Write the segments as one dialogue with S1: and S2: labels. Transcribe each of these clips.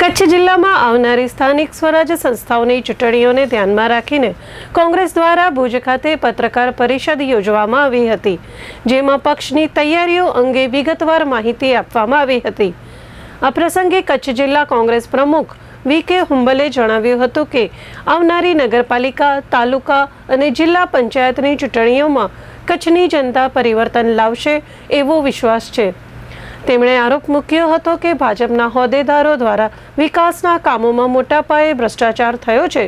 S1: કચ્છ જિલ્લામાં આવનારી સ્થાનિક સ્વરાજ સંસ્થાઓની ચૂંટણીઓને ધ્યાનમાં રાખીને કોંગ્રેસ દ્વારા ભુજ ખાતે પત્રકાર પરિષદ યોજવામાં આવી હતી, જેમાં પક્ષની તૈયારીઓ અંગે વિગતવાર માહિતી આપવામાં આવી હતી। આ પ્રસંગે કચ્છ જિલ્લા કોંગ્રેસ પ્રમુખ વી.કે. હુંબલે જણાવ્યું હતું કે આવનારી નગરપાલિકા, તાલુકા અને જિલ્લા પંચાયતની ચૂંટણીઓમાં કચ્છની જનતા પરિવર્તન લાવશે એવો વિશ્વાસ છે। તેમણે આરોપ મૂક્યો હતો કે ભાજપના હોદ્દેદારો દ્વારા વિકાસના કામોમાં મોટા પાયે ભ્રષ્ટાચાર થયો છે,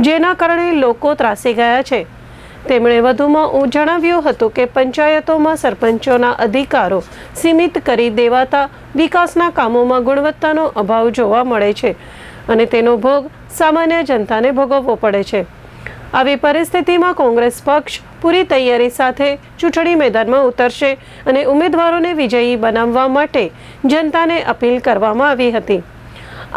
S1: જેના કારણે લોકો ત્રાસી ગયા છે। તેમણે વધુમાં જણાવ્યું હતું કે પંચાયતોમાં સરપંચોના અધિકારો સીમિત કરી દેવાતા વિકાસના કામોમાં ગુણવત્તાનો અભાવ જોવા મળે છે અને તેનો ભોગ સામાન્ય જનતાને ભોગવવો પડે છે। આવી પરિસ્થિતિમાં કોંગ્રેસ પક્ષ પૂરી તૈયારી સાથે ચૂંટણી મેદાનમાં ઉતરશે અને ઉમેદવારોને વિજયી બનાવવા માટે જનતાને અપીલ કરવામાં આવી હતી।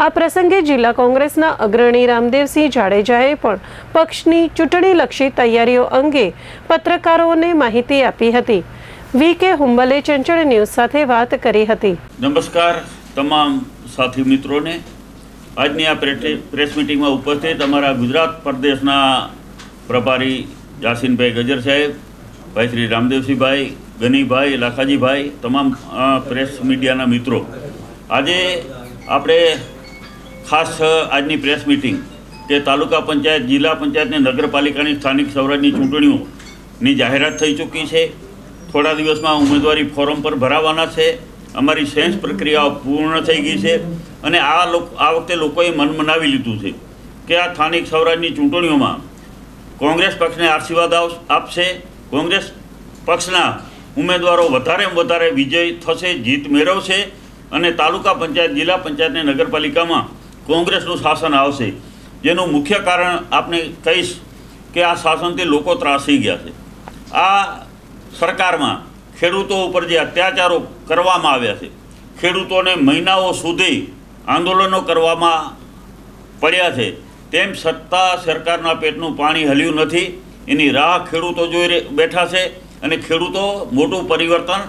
S1: આ પ્રસંગે જિલ્લા કોંગ્રેસના અગ્રણી રામદેવસિંહ જાડેજાએ પણ પક્ષની ચૂંટણીલક્ષી તૈયારીઓ અંગે પત્રકારોને માહિતી આપી હતી। વી.કે. હુંબલે ચંચળ ન્યૂઝ સાથે વાત કરી હતી।
S2: નમસ્કાર તમામ સાથી મિત્રોને। આજની આ પ્રેસ મિટિંગમાં ઉપસ્થિત અમારા ગુજરાત પ્રદેશના પ્રભારી યાસીનભાઈ ગજર સાહેબ, ભાઈ શ્રી રામદેવસિંહભાઈ, ગનીભાઈ, લાખાજીભાઈ, તમામ પ્રેસ મીડિયાના મિત્રો, આજે આપણે ખાસ આજની પ્રેસ મિટિંગ કે તાલુકા પંચાયત, જિલ્લા પંચાયત અને નગરપાલિકાની સ્થાનિક સ્વરાજની ચૂંટણીઓની જાહેરાત થઈ ચૂકી છે। થોડા દિવસમાં ઉમેદવારી ફોર્મ પર ભરાવાના છે। અમારી સેન્સ પ્રક્રિયાઓ પૂર્ણ થઈ ગઈ છે અને આ વખતે લોકોએ મન મનાવી લીધું છે કે આ સ્થાનિક સ્વરાજની ચૂંટણીઓમાં કોંગ્રેસ પક્ષને આશીર્વાદ આપશે। કોંગ્રેસ પક્ષના ઉમેદવારો વધારે વિજય થશે, જીત મેળવશે અને તાલુકા પંચાયત, જિલ્લા પંચાયત અને નગરપાલિકામાં કોંગ્રેસનું શાસન આવશે। જેનું મુખ્ય કારણ આપણે કહીશ કે આ શાસનથી લોકો ત્રાસી ગયા છે। આ સરકારમાં ખેડૂતો ઉપર જે અત્યાચારો કરવામાં આવ્યા છે, ખેડૂતોને મહિનાઓ સુધી આંદોલનો કરવામાં પડ્યા છે, તેમ છતાં સરકારના પેટનું પાણી હલ્યું નથી। એની રાહ ખેડૂતો જોઈ બેઠા છે અને ખેડૂતો મોટું પરિવર્તન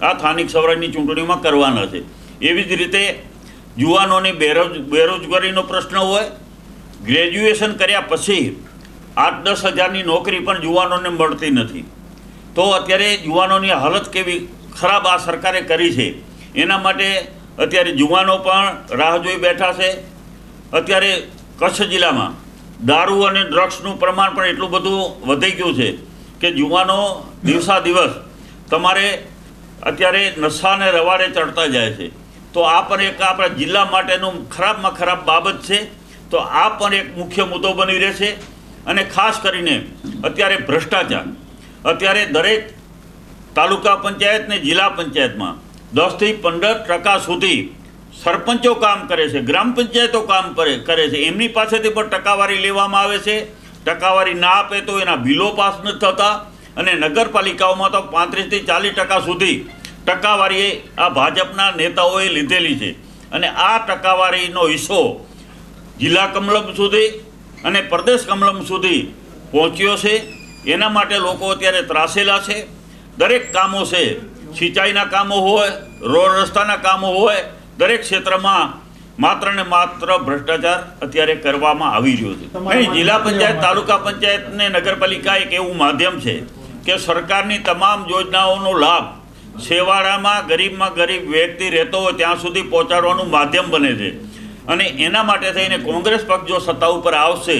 S2: આ સ્થાનિક સ્વરાજની ચૂંટણીમાં કરવાના છે। એવી જ રીતે યુવાનોની બેરોજગારીનો પ્રશ્ન હોય, ગ્રેજ્યુએશન કર્યા પછી 8-10 હજારની નોકરી પણ યુવાનોને મળતી નથી। તો અત્યારે યુવાનોની હાલત કેવી ખરાબ આ સરકારે કરી છે, એના માટે અત્યારે યુવાનો પણ રાહ જોઈ બેઠા છે। અત્યારે કચ્છ જિલ્લામાં દારૂ અને ડ્રગ્સનું પ્રમાણ પણ એટલું બધું વધી ગયું છે કે યુવાનો દિવસા દિવસ તમારે અત્યારે નશાને રવાડે ચડતા જાય છે। તો આ પણ એક આપણા જિલ્લા માટેનું ખરાબમાં ખરાબ બાબત છે। તો આ પણ એક મુખ્ય મુદ્દો બની રહેશે અને ખાસ કરીને અત્યારે ભ્રષ્ટાચાર, અત્યારે દરેક તાલુકા પંચાયત ને જિલ્લા પંચાયતમાં 10થી 15% સુધી સરપંચો કામ કરે છે, ગ્રામ પંચાયતો કામ કરે છે, એમની પાસેથી પણ ટકાવારી લેવામાં આવે છે। ટકાવારી ના આપે તો એના બિલો પાસ નથી થતા અને નગરપાલિકાઓમાં તો 35થી 40% સુધી ટકાવારી આ ભાજપના નેતાઓએ લીધેલી છે અને આ ટકાવારીનો હિસ્સો જિલ્લા કમલમ સુધી અને પ્રદેશ કમલમ સુધી પહોંચ્યો છે। એના માટે લોકો અત્યારે ત્રાસેલા છે। દરેક કામો છે, સિંચાઈના કામો હોય, રોડ રસ્તાના કામો હોય, દરેક ક્ષેત્રમાં માત્ર ને માત્ર ભ્રષ્ટાચાર અત્યારે કરવામાં આવી રહ્યો છે। અહીં જિલ્લા પંચાયત, તાલુકા પંચાયત ને નગરપાલિકા એક એવું માધ્યમ છે કે સરકારની તમામ યોજનાઓનો લાભ છેવાડામાં ગરીબમાં ગરીબ વ્યક્તિ રહેતો હોય ત્યાં સુધી પહોંચાડવાનું માધ્યમ બને છે અને એના માટે થઈને કોંગ્રેસ પક્ષ જો સત્તા ઉપર આવશે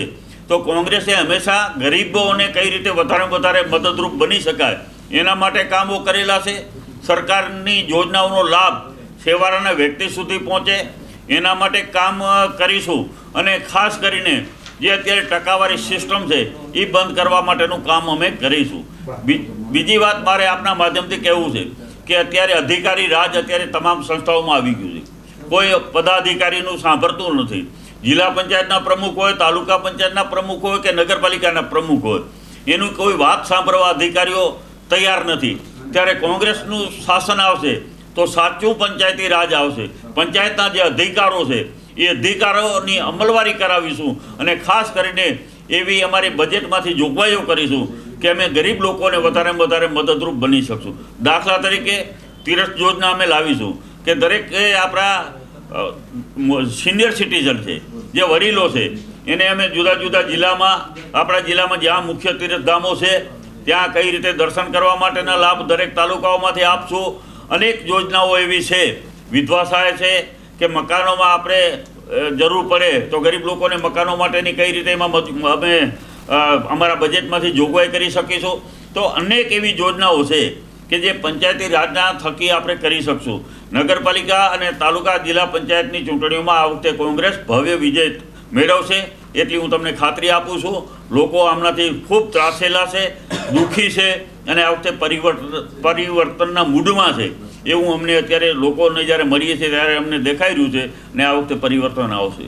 S2: તો કોંગ્રેસે હંમેશા ગરીબોને કઈ રીતે વધારે મદદરૂપ બની શકાય એના માટે કામો કરેલા છે। સરકારની યોજનાઓનો લાભ છેવાડાના વ્યક્તિ સુધી પહોંચે એના માટે કામ કરીશું અને ખાસ કરીને જે અત્યારે ટકાવારી સિસ્ટમ છે એ બંધ કરવા માટેનું કામ અમે કરીશું। બીજી વાત મારે આપના માધ્યમથી કહેવું છે કે અત્યારે અધિકારી રાજ અત્યારે તમામ સંસ્થાઓમાં આવી ગયું છે। કોઈ પદાધિકારીનું સાંભળતું નથી। જિલ્લા પંચાયતના પ્રમુખ હોય, તાલુકા પંચાયતના પ્રમુખ હોય કે નગરપાલિકાના પ્રમુખ હોય, એનું કોઈ વાત સાંભળવા અધિકારીઓ તૈયાર નથી। ત્યારે કોંગ્રેસનું શાસન આવશે તો સાચું પંચાયતી રાજ આવશે। પંચાયતના જે અધિકારો છે એ અધિકારોની અમલવારી કરાવીશું અને ખાસ કરીને એવી અમારી બજેટમાંથી જોગવાઈઓ કરીશું કે અમે ગરીબ લોકોને વધારે મદદરૂપ બની શકશું। દાખલા તરીકે તીરથ યોજના અમે લાવીશું કે દરેક આપણા સિનિયર સિટીઝન છે, જે વડીલો છે, એને અમે જુદા જુદા જિલ્લામાં, આપણા જિલ્લામાં જ્યાં મુખ્ય તીર્થધામો છે ત્યાં કઈ રીતે દર્શન કરવા માટેના લાભ દરેક તાલુકાઓમાંથી આપશું. અનેક યોજનાઓ એવી છે, વિધવા સહાય છે કે મકાનોમાં આપણે જરૂર પડે તો ગરીબ લોકોને મકાનો માટેની કઈ રીતે એમાં અમે અમારા બજેટમાંથી જોગવાઈ કરી શકીશું. તો અનેક એવી યોજનાઓ છે કે જે પંચાયતી રાજના થકી આપણે કરી શકશું. નગરપાલિકા અને તાલુકા જિલ્લા પંચાયતની ચૂંટણીઓમાં આ વખતે કોંગ્રેસ ભવ્ય વિજય મેળવશે એટલી હું તમને ખાતરી આપું છું. લોકો આમનાથી ખૂબ ત્રાસેલા છે, દુઃખી છે અને આ વખતે પરિવર્તનના મૂડમાં છે એવું અમને અત્યારે લોકોને જ્યારે મળીએ છીએ ત્યારે અમને દેખાઈ રહ્યું છે ને આ વખતે પરિવર્તન આવશે.